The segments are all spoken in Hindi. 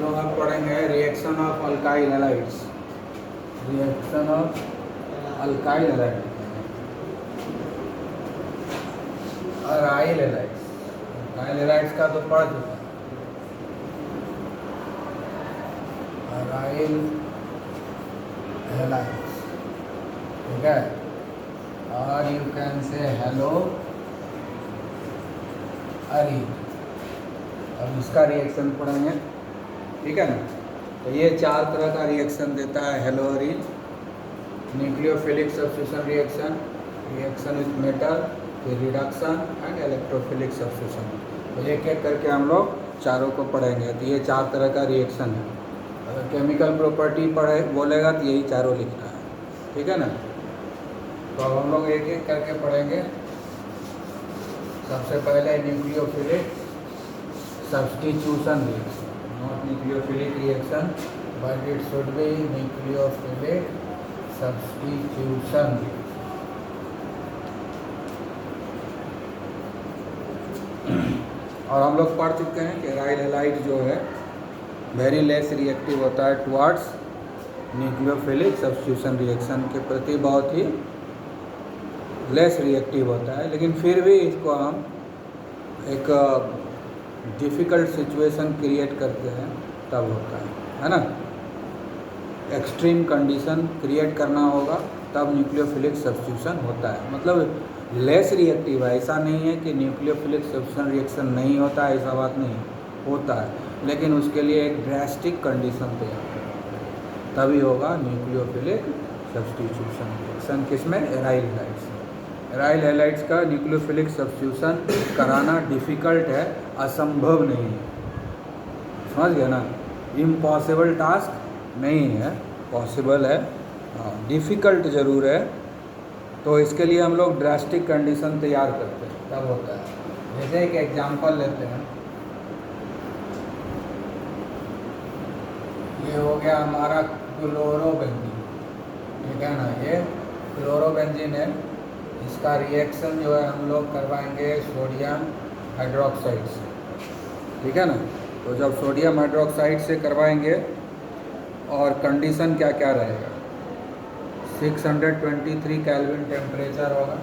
लोग अब पढ़ेंगे reaction of alkyl halides. Reaction of alkyl halide, aryl halides. Alkyl halides का तो पढ़ चुका है। अराइल हैलाइड्स, ठीक है। और you can say hello Areen. अब इसका रिएक्शन पढ़ेंगे, ठीक है ना। तो ये 4 तरह का रिएक्शन देता है hello Areen. Nucleophilic substitution reaction, reaction with metal, फिर रिडक्शन एंड इलेक्ट्रोफिलिक सब्स्टिट्यूशन। तो एक एक करके हम लोग चारों को पढ़ेंगे। तो ये 4 तरह का रिएक्शन है। अगर केमिकल प्रॉपर्टी पढ़े बोलेगा तो यही चारों लिखना है, ठीक है ना। तो अब हम लोग एक एक करके पढ़ेंगे। सबसे पहले nucleophilic substitution reaction, not nucleophilic reaction but it should be nucleophilic substitution. और हम लोग पढ़ चुके हैं कि अराइल हैलाइड जो है वेरी लेस रिएक्टिव होता है टुवर्ड्स न्यूक्लियोफिलिक सब्स्टिट्यूशन रिएक्शन के प्रति, बहुत ही लेस रिएक्टिव होता है। लेकिन फिर भी इसको हम एक डिफ़िकल्ट सिचुएशन क्रिएट करते हैं तब होता है ना। एक्सट्रीम कंडीशन क्रिएट करना होगा तब न्यूक्लियोफिलिक सब्स्टिट्यूशन होता है। मतलब लेस रिएक्टिव है, ऐसा नहीं है कि न्यूक्लियोफिलिक सब्स्टिट्यूशन रिएक्शन नहीं होता है, ऐसा बात नहीं होता है। लेकिन उसके लिए एक ड्रास्टिक कंडीशन तैयार करना तभी होगा न्यूक्लियोफिलिक सब्स्टिट्यूशन रिएक्शन। किसमें? Aryl halides. एराइल हैलाइड्स का न्यूक्लियोफिलिक सब्स्टिट्यूशन कराना डिफ़िकल्ट है, असंभव नहीं है। समझ गया ना। इम्पॉसिबल टास्क नहीं है, पॉसिबल है, डिफ़िकल्ट ज़रूर है। तो इसके लिए हम लोग ड्रास्टिक कंडीशन तैयार करते हैं तब होता है। जैसे एक एग्जांपल लेते हैं, ये हो गया हमारा क्लोरोबेंजीन, ठीक है ना। ये क्लोरोबेंजीन है। इसका रिएक्शन जो है हम लोग करवाएंगे सोडियम हाइड्रोक्साइड से, ठीक है ना। तो जब सोडियम हाइड्रोक्साइड से करवाएंगे और कंडीशन क्या क्या रहेगा, 623 केल्विन टेम्परेचर होगा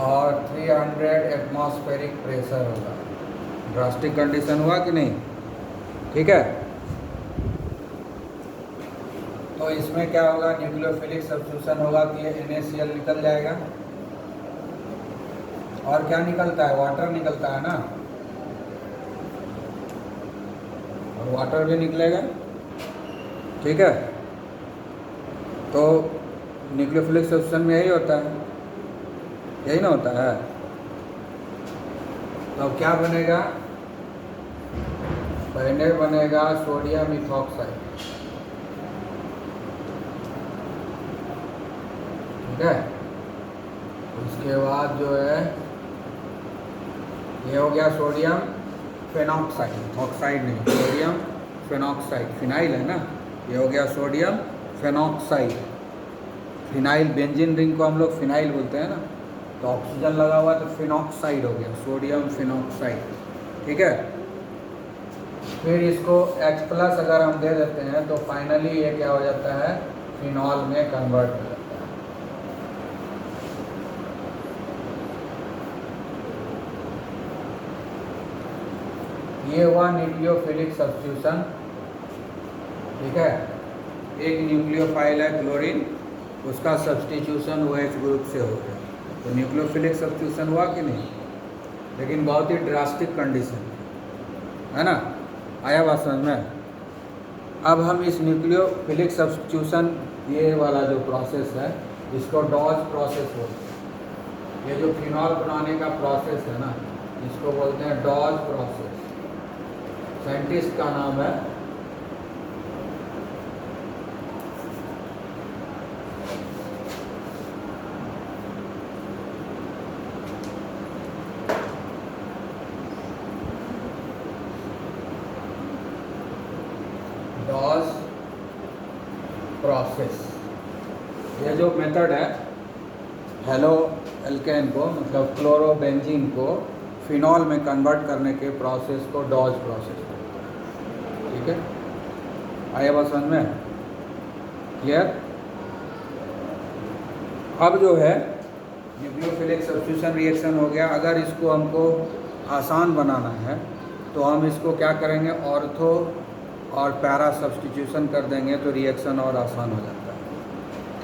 और 300 एटमॉस्फेरिक प्रेशर होगा। ड्रास्टिक कंडीशन हुआ कि नहीं, ठीक है। तो इसमें क्या होगा, न्यूक्लियोफिलिक सब्स्टिट्यूशन होगा तो ये NaCl निकल जाएगा। और क्या निकलता है, वाटर निकलता है ना, और वाटर भी निकलेगा, ठीक है। तो न्यूक्लियोफिलिक सब्स्टिट्यूशन में यही होता है, यही ना होता है। तो अब क्या बनेगा, पहले बनेगा सोडियम इथॉक्साइड, ठीक है। उसके बाद जो है ये हो गया सोडियम फेनॉक्साइड, ऑक्साइड नहीं, सोडियम फेनॉक्साइड, फिनाइल है ना। ये हो गया sodium phenoxide. Phenyl, benzene ring को हम लोग फिनाइल बोलते हैं ना। तो ऑक्सीजन लगा हुआ तो फिनॉक्साइड हो गया, सोडियम फिनॉक्साइड, ठीक है। फिर इसको H+ अगर हम दे देते हैं तो फाइनली ये क्या हो जाता है, फिनॉल में कन्वर्ट हो जाता है। ये हुआ न्यूक्लियोफिलिक सब्स्टिट्यूशन, ठीक है। एक न्यूक्लियोफाइल है क्लोरीन, उसका सब्स्टिट्यूशन OH ग्रुप से हो गया। तो न्यूक्लियोफिलिक सब्स्टिट्यूशन हुआ कि नहीं, लेकिन बहुत ही ड्रास्टिक कंडीशन है ना। आया बात समझ में। अब हम इस न्यूक्लियोफिलिक सब्स्टिट्यूशन, ये वाला जो प्रोसेस है इसको डॉज प्रोसेस बोलते हैं। ये जो फिनॉल बनाने का प्रोसेस है ना, इसको बोलते हैं डॉज प्रोसेस। साइंटिस्ट का नाम है डॉज प्रोसेस। ये जो मेथड है हेलो एल्केन को, मतलब क्लोरोबेंजीन को फिनॉल में कन्वर्ट करने के प्रोसेस को डॉज प्रोसेस कहते हैं। ठीक है, आया बात समझ में? क्लियर? अब जो है न्यूक्लियोफिलिक सब्स्टिट्यूशन रिएक्शन हो गया। अगर इसको हमको आसान बनाना है तो हम इसको क्या करेंगे, ऑर्थो और पैरा सब्स्टिट्यूशन कर देंगे तो रिएक्शन और आसान हो जाता है।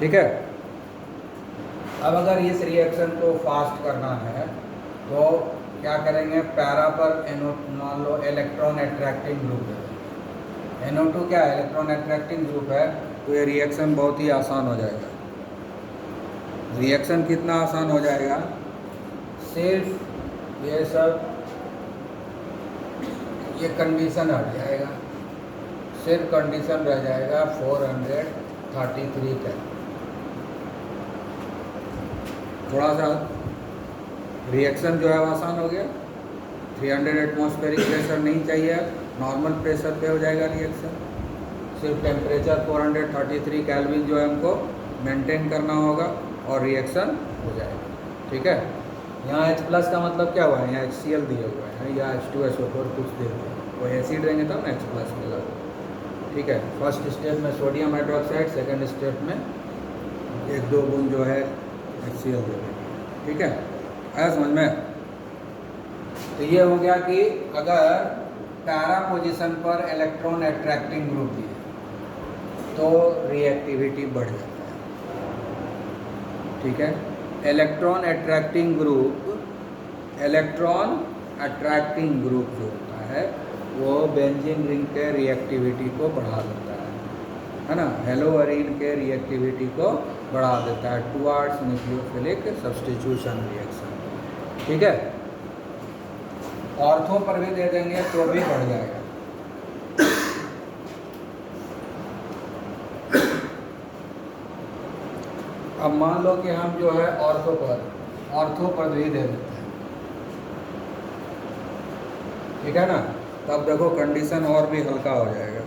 ठीक है, अब अगर इस रिएक्शन को फास्ट करना है तो क्या करेंगे, पैरा पर मान लो इलेक्ट्रॉन अट्रैक्टिंग ग्रुप है, NO2 क्या है, इलेक्ट्रॉन अट्रैक्टिंग ग्रुप है, तो ये रिएक्शन बहुत ही आसान हो जाएगा। रिएक्शन कितना आसान हो जाएगा, सिर्फ ये सब ये कंडीशन हट जाएगा, सिर्फ कंडीशन रह जाएगा 433 का। थोड़ा सा रिएक्शन जो है वो आसान हो गया। 300 एटमॉस्फेरिक प्रेशर नहीं चाहिए, नॉर्मल प्रेशर पे हो जाएगा रिएक्शन। सिर्फ टेम्परेचर 433 केल्विन जो है हमको मेंटेन करना होगा और रिएक्शन हो जाएगा। ठीक है, यहाँ H+ का मतलब क्या हुआ है, यहाँ HCl दिया हुआ है या H2SO4 कुछ दे दिया, वो एसिड रहेंगे तब ना H+ मिला। ठीक है, फर्स्ट स्टेप में सोडियम हाइड्रोक्साइड, सेकेंड स्टेप में 1-2 बूंद जो है HCl दे देंगे। ठीक है, आया समझ में? तो ये हो गया कि अगर पैरा पोजीशन पर इलेक्ट्रॉन अट्रैक्टिंग ग्रुप दिए तो रिएक्टिविटी बढ़ जाता है। ठीक है, इलेक्ट्रॉन अट्रैक्टिंग ग्रुप जो होता है वो बेंजीन रिंग के रिएक्टिविटी को बढ़ा देता है ना, हेलोअरीन के रिएक्टिविटी को बढ़ा देता है टुवर्ड्स न्यूक्लियोफिलिक सब्स्टिट्यूशन रिएक्शन। ठीक है, ऑर्थो पर भी दे देंगे तो भी बढ़ जाएगा। अब मान लो कि हम जो है ऑर्थो पर भी दे देते हैं। ठीक है ना, तब देखो कंडीशन और भी हल्का हो जाएगा।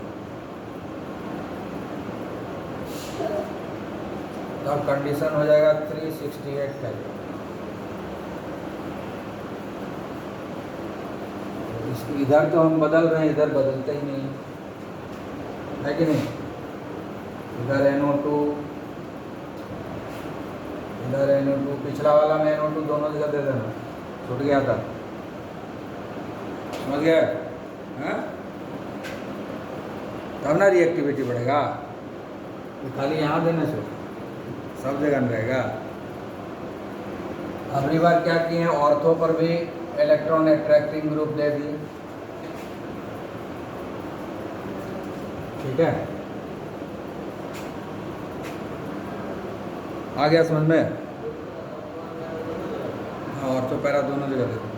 तब कंडीशन हो जाएगा 368 केल्विन। इधर तो हम बदल रहे हैं, इधर बदलते ही नहीं है कि नहीं। इधर NO2, इधर NO2, पिछला वाला में NO2 दोनों जगह दे देना, छूट गया था, समझ गया? हाँ, तब ना रिएक्टिविटी बढ़ेगा। तो खाली यहाँ देना से सब जगह में रहेगा। अगली बार क्या किए, ऑर्थो पर भी इलेक्ट्रॉन अट्रैक्टिंग ग्रुप दे दिए। ठीक है, आ गया समझ में? ऑर्थो पैरा दोनों जगह दे दिए।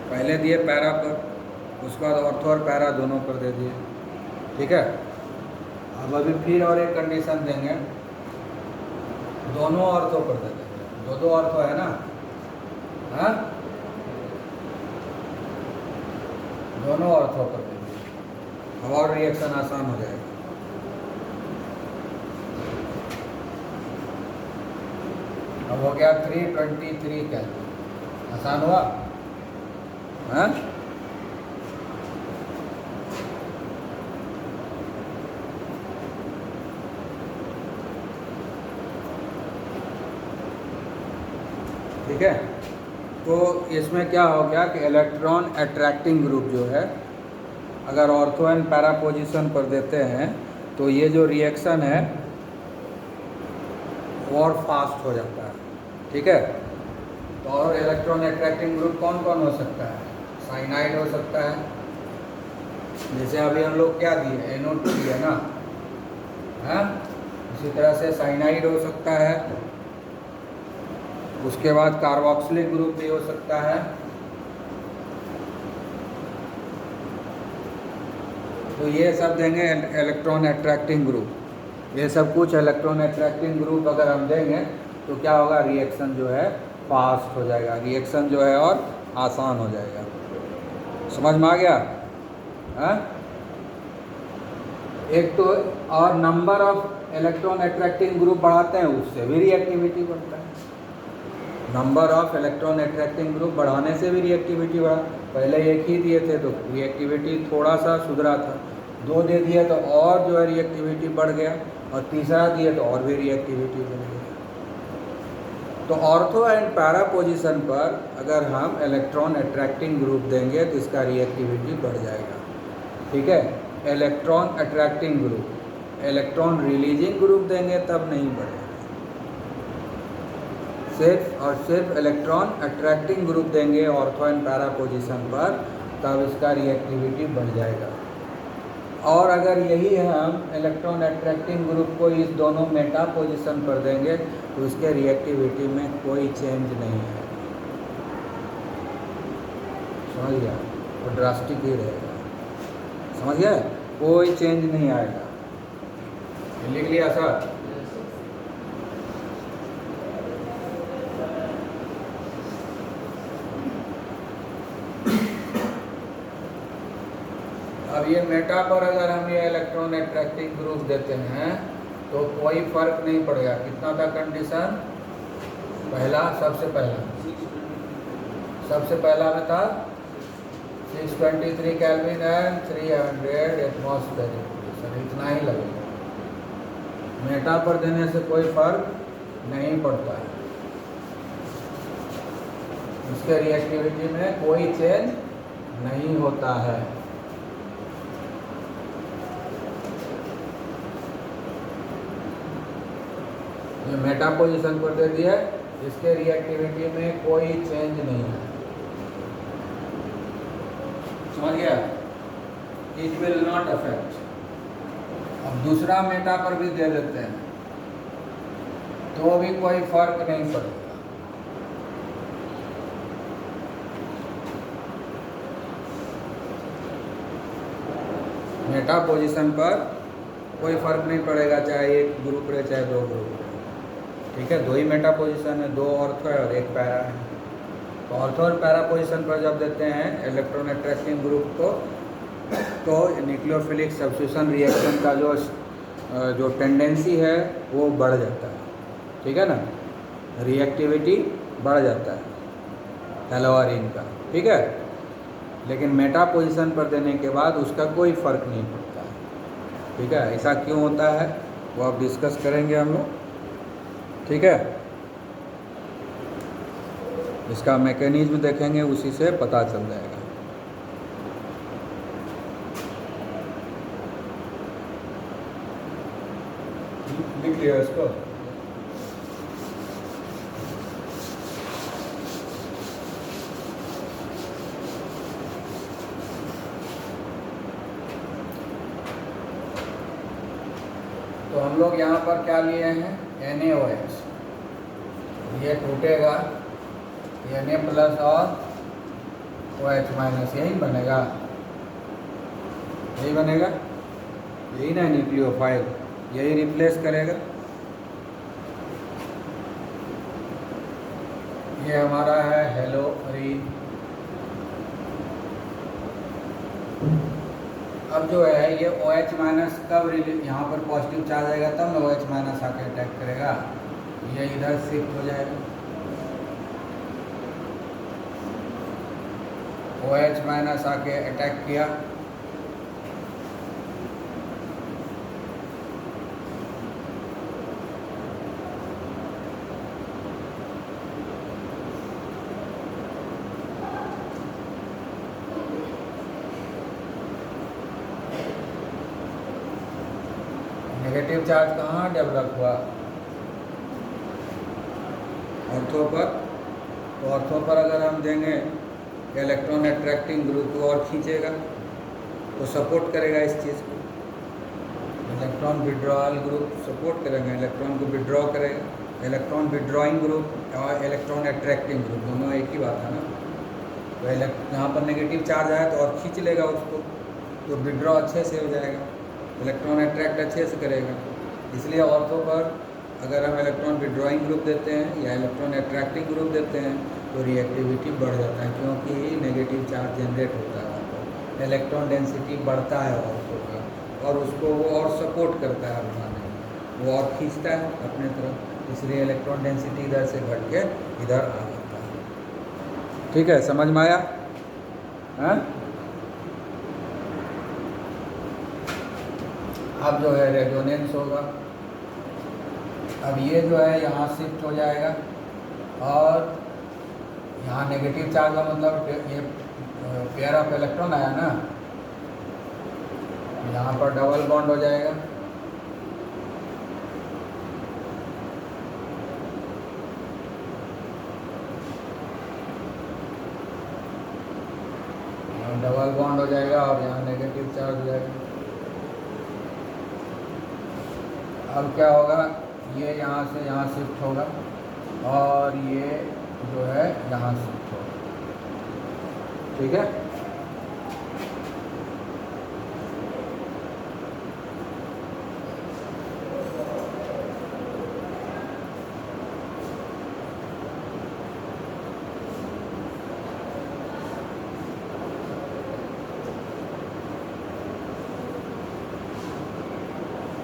पहले दिए पैरा पर, उसके बाद ऑर्थो और पैरा दोनों पर दे दिए। ठीक है, अब अभी फिर और एक कंडीशन देंगे, दोनों ऑर्थो पर दे देंगे। दो ऑर्थो है ना, हाँ, दोनों ऑर्थो पर दे देंगे और रिएक्शन आसान हो जाएगा। अब हो गया 323 केल्विन, आसान हुआ। हाँ, ठीक है, तो इसमें क्या हो गया कि इलेक्ट्रॉन अट्रैक्टिंग ग्रुप जो है अगर ऑर्थो एंड पैरा पोजीशन पर देते हैं तो ये जो रिएक्शन है वो और फास्ट हो जाता है। ठीक है, तो और इलेक्ट्रॉन अट्रैक्टिंग ग्रुप कौन कौन हो सकता है, साइनाइड हो सकता है, जैसे अभी हम लोग क्या दिए, NO2 दिया ना, हाँ, इसी तरह से साइनाइड हो सकता है। उसके बाद कार्बोक्सिलिक ग्रुप भी हो सकता है। तो ये सब देंगे इलेक्ट्रॉन अट्रैक्टिंग ग्रुप। ये सब कुछ इलेक्ट्रॉन अट्रैक्टिंग ग्रुप अगर हम देंगे तो क्या होगा, रिएक्शन जो है फास्ट हो जाएगा, रिएक्शन जो है और आसान हो जाएगा। समझ में आ गया? हाँ, एक तो और number of electron attracting group बढ़ाते हैं, उससे भी रिएक्टिविटी बढ़ता है। Number of electron attracting group बढ़ाने से भी रिएक्टिविटी बढ़ा। पहले एक ही दिए थे तो रिएक्टिविटी थोड़ा सा सुधरा था, 2 दे दिया तो और जो है रिएक्टिविटी बढ़ गया, और तीसरा दिए तो और भी रिएक्टिविटी बढ़ गई। तो ऑर्थो एंड पैरा पोजीशन पर अगर हम इलेक्ट्रॉन अट्रैक्टिंग ग्रुप देंगे तो इसका रिएक्टिविटी बढ़ जाएगा। ठीक है, electron attracting group, electron releasing group देंगे तब नहीं बढ़ेगा। सिर्फ और सिर्फ इलेक्ट्रॉन अट्रैक्टिंग ग्रुप देंगे ऑर्थो एंड पैरा पोजीशन पर, तब इसका रिएक्टिविटी बढ़ जाएगा। और अगर यही हम इलेक्ट्रॉन अट्रैक्टिंग ग्रुप को इस दोनों मेटा पोजीशन पर देंगे तो इसके रिएक्टिविटी में कोई चेंज नहीं है। समझ गया? वो ड्रास्टिक ही रहेगा। समझ गया? कोई चेंज नहीं आएगा। लिख लिया सर? अब ये मेटा पर अगर हम ये इलेक्ट्रॉन अट्रैक्टिंग ग्रुप देते हैं तो कोई फर्क नहीं पड़ेगा। कितना था कंडीशन? पहला, सबसे पहला में था 623 केल्विन एंड 300 एटमॉस्फेरिक प्रेशर, इतना ही लगेगा। मेटा पर देने से कोई फर्क नहीं पड़ता है, इसके रिएक्टिविटी में कोई चेंज नहीं होता है। ये मेटा पोजीशन पर दे दिया, इसके रिएक्टिविटी में कोई चेंज नहीं है। समझ गया? It will not affect. अब दूसरा मेटा पर भी दे देते हैं तो भी कोई फर्क नहीं पड़ेगा। मेटा पोजीशन पर कोई फर्क नहीं पड़ेगा, चाहे एक ग्रुप रहे चाहे 2 ग्रुप रहे। ठीक है, 2 ही मेटा पोजीशन है, 2 ऑर्थो है और 1 पैरा है। तो ऑर्थो और पैरा पोजीशन पर जब देते हैं इलेक्ट्रॉन अट्रैक्टिंग ग्रुप को तो न्यूक्लियोफिलिक सब्स्टिट्यूशन रिएक्शन का जो टेंडेंसी है वो बढ़ जाता है। ठीक है ना, रिएक्टिविटी बढ़ जाता है हेलोअरीन का। ठीक है, लेकिन मेटा पोजीशन पर देने के बाद उसका कोई फर्क नहीं पड़ता है। ठीक है, ऐसा क्यों होता है वो अब डिस्कस करेंगे हम लोग। ठीक है, इसका मैकेनिज्म देखेंगे, उसी से पता चल जाएगा। लिख लिया इसको? तो हम लोग यहाँ पर क्या लिए हैं? NaOH। ये टूटेगा, Na प्लस और OH माइनस, यही बनेगा, यही बनेगा, यही ना न्यूक्लियोफाइल, यही रिप्लेस करेगा। ये हमारा है हेलोअरीन। अब जो है ये OH माइनस कब यहाँ पर पॉजिटिव चार्ज आएगा तब ना OH माइनस आके अटैक करेगा, ये इधर शिफ्ट हो जाएगा। OH माइनस आके अटैक किया, नेगेटिव चार्ज कहाँ डेवलप हुआ? ऑर्थो पर। तो ऑर्थो पर अगर हम देंगे इलेक्ट्रॉन अट्रैक्टिंग ग्रुप को और खींचेगा तो सपोर्ट करेगा इस चीज़ को। इलेक्ट्रॉन विड्रॉल ग्रुप सपोर्ट करेगा, इलेक्ट्रॉन को विड्रॉ करेगा। इलेक्ट्रॉन विड्रॉइंग ग्रुप और इलेक्ट्रॉन अट्रैक्टिंग ग्रुप दोनों एक ही बात है ना। तो यहाँ पर नेगेटिव चार्ज आया तो और खींच लेगा उसको, तो विड्रॉ अच्छे से हो जाएगा, इलेक्ट्रॉन अट्रैक्ट अच्छे से करेगा। इसलिए ऑर्थो पर अगर हम इलेक्ट्रॉन विड्रॉइंग ग्रुप देते हैं या इलेक्ट्रॉन अट्रैक्टिंग ग्रुप देते हैं तो रिएक्टिविटी बढ़ जाता है, क्योंकि नेगेटिव चार्ज जनरेट होता है, तो इलेक्ट्रॉन डेंसिटी बढ़ता है ऑर्थो का, और उसको वो और सपोर्ट करता है बनाने में, वो और खींचता है अपने तरफ। इसलिए इलेक्ट्रॉन डेंसिटी इधर से घट के इधर आ जाता है। ठीक है, समझ में आया? हाँ, अब जो है रेजोनेंस होगा। अब ये जो है यहाँ शिफ्ट हो जाएगा और यहाँ नेगेटिव चार्ज का मतलब ये पेयर ऑफ इलेक्ट्रॉन आया ना, यहाँ पर डबल बॉन्ड हो जाएगा। यहाँ डबल बॉन्ड हो जाएगा और यहाँ नेगेटिव चार्ज हो जाएगा। अब क्या होगा, ये यहाँ से यहाँ शिफ्ट होगा और ये जो है यहाँ शिफ्ट होगा। ठीक है,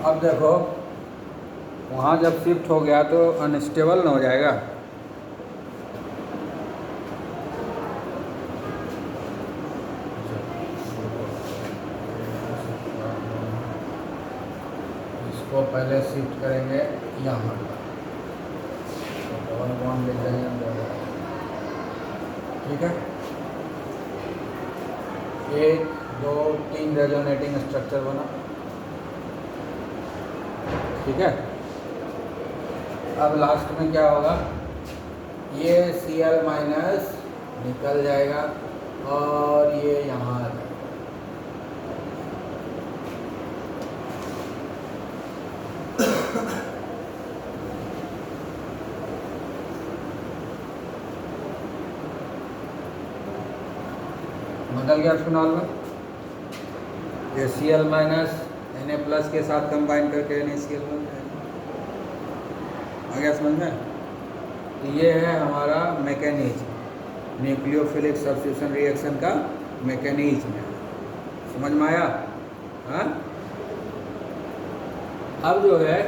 अब देखो वहाँ जब शिफ्ट हो गया तो अनस्टेबल ना हो जाएगा। इसको पहले शिफ्ट करेंगे यहाँ, डबल बॉन्ड लिख देंगे। ठीक है, 1 2 3 रेजोनेटिंग स्ट्रक्चर बना। ठीक है, अब लास्ट में क्या होगा, ये Cl माइनस निकल जाएगा और ये यहाँ आ जाएगा। बदल गया फिनॉल में, ये Cl माइनस Na प्लस के साथ कंबाइन करके NaCl बन जाएगा। आ गया समझ में? तो ये है हमारा मैकेनिज्म, न्यूक्लियोफिलिक सब्स्टिट्यूशन रिएक्शन का मैकेनिज्म है। समझ में आया? हाँ, अब जो है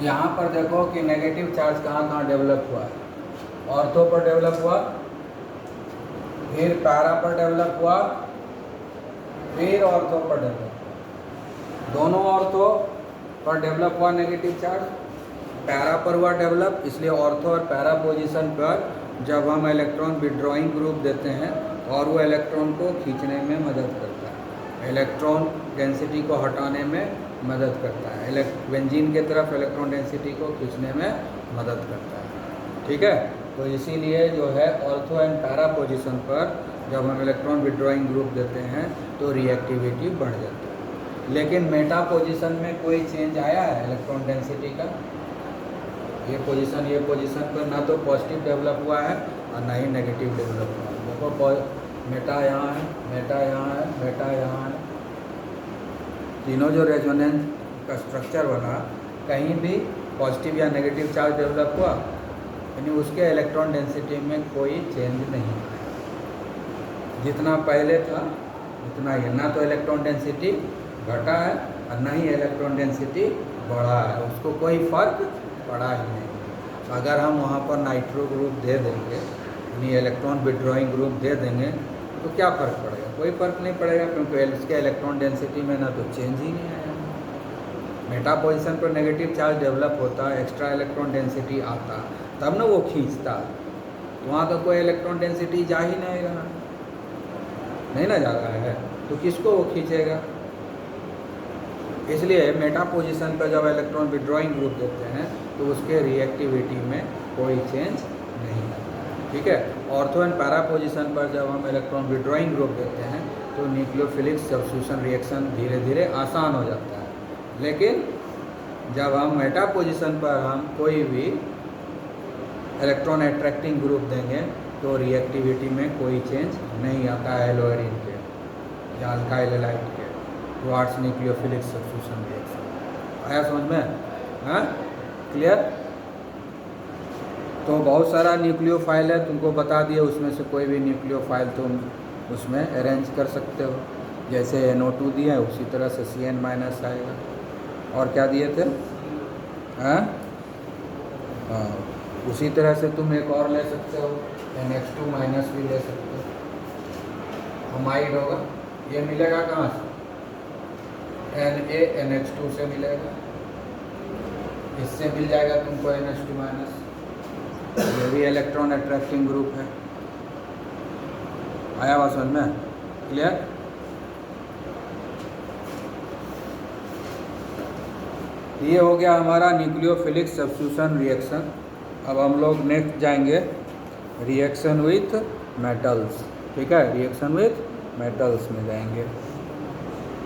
यहाँ पर देखो कि नेगेटिव चार्ज कहाँ कहाँ डेवलप हुआ है। ऑर्थो पर डेवलप हुआ, फिर पैरा पर डेवलप हुआ, फिर ऑर्थो पर डेवलप हुआ। दोनों ऑर्थो पर डेवलप हुआ नेगेटिव चार्ज, पैरा पर हुआ डेवलप। इसलिए ऑर्थो और पैरा पोजीशन पर जब हम इलेक्ट्रॉन विड्रॉइंग ग्रुप देते हैं और वो इलेक्ट्रॉन को खींचने में मदद करता है, इलेक्ट्रॉन डेंसिटी को हटाने में मदद करता है, बेंजीन की तरफ इलेक्ट्रॉन डेंसिटी को खींचने में मदद करता है। ठीक है, तो इसीलिए जो है ऑर्थो एंड पैरा पोजीशन पर जब हम इलेक्ट्रॉन विड्रॉइंग ग्रुप देते हैं तो रिएक्टिविटी बढ़ जाती है। लेकिन मेटा पोजीशन में कोई चेंज आया है इलेक्ट्रॉन डेंसिटी का? ये पोजीशन पर ना तो पॉजिटिव डेवलप हुआ है और ना ही नेगेटिव डेवलप हुआ है। देखो मेटा यहाँ है, मेटा यहाँ है, मेटा यहाँ है। तीनों जो रेजोनेंस का स्ट्रक्चर बना, कहीं भी पॉजिटिव या नेगेटिव चार्ज डेवलप हुआ, यानी उसके इलेक्ट्रॉन डेंसिटी में कोई चेंज नहीं आया। जितना पहले था उतना ही, ना तो इलेक्ट्रॉन डेंसिटी घटा है और ना ही इलेक्ट्रॉन डेंसिटी बढ़ा है, उसको कोई फर्क पड़ा ही नहीं। अगर हम वहाँ पर नाइट्रो ग्रुप दे देंगे, यानी इलेक्ट्रॉन विड्रॉइंग ग्रुप दे देंगे, तो क्या फ़र्क पड़ेगा? कोई फ़र्क नहीं पड़ेगा, क्योंकि इसके इलेक्ट्रॉन डेंसिटी में ना तो चेंज ही नहीं आया। मेटा पोजीशन पर नेगेटिव चार्ज डेवलप होता, एक्स्ट्रा इलेक्ट्रॉन डेंसिटी आता, तब ना वो खींचता। वहाँ तो कोई इलेक्ट्रॉन डेंसिटी जा ही नहीं रहा, नहीं ना जा रहा है, तो किसको वो खींचेगा? इसलिए मेटा पोजीशन पर जब इलेक्ट्रॉन विड्रॉइंग ग्रुप देते हैं तो उसके रिएक्टिविटी में कोई चेंज नहीं आता है। ठीक है, ऑर्थो एंड पैरा पोजीशन पर जब हम इलेक्ट्रॉन विड्रॉइंग ग्रुप देते हैं तो न्यूक्लियोफिलिक सब्स्टिट्यूशन रिएक्शन धीरे धीरे आसान हो जाता है। लेकिन जब हम मेटा पोजीशन पर हम कोई भी इलेक्ट्रॉन अट्रैक्टिंग ग्रुप देंगे तो रिएक्टिविटी में कोई चेंज नहीं आता है एलोएरिन के या अल्काइल हैलाइड के टुवर्ड्स न्यूक्लियोफिलिक सब्स्टिट्यूशन रिएक्शन। आया समझ में? हाँ, क्लियर? तो बहुत सारा न्यूक्लियोफाइल है, तुमको बता दिए, उसमें से कोई भी न्यूक्लियोफाइल तुम उसमें अरेंज कर सकते हो। जैसे NO2 दिए उसी तरह से Cn- आएगा। और क्या दिए थे? हाँ हाँ, उसी तरह से तुम एक और ले सकते हो, NH2 माइनस भी ले सकते हो। अमाइड होगा, ये मिलेगा कहाँ से? NaNH2 से मिलेगा, इससे मिल जाएगा तुमको NH2 माइनस। ये भी इलेक्ट्रॉन अट्रैक्टिंग ग्रुप है। आया बात समझ में? क्लियर? ये हो गया हमारा न्यूक्लियोफिलिक सब्स्टिट्यूशन रिएक्शन। अब हम लोग नेक्स्ट जाएंगे रिएक्शन विथ मेटल्स। ठीक है, रिएक्शन विथ मेटल्स में जाएंगे।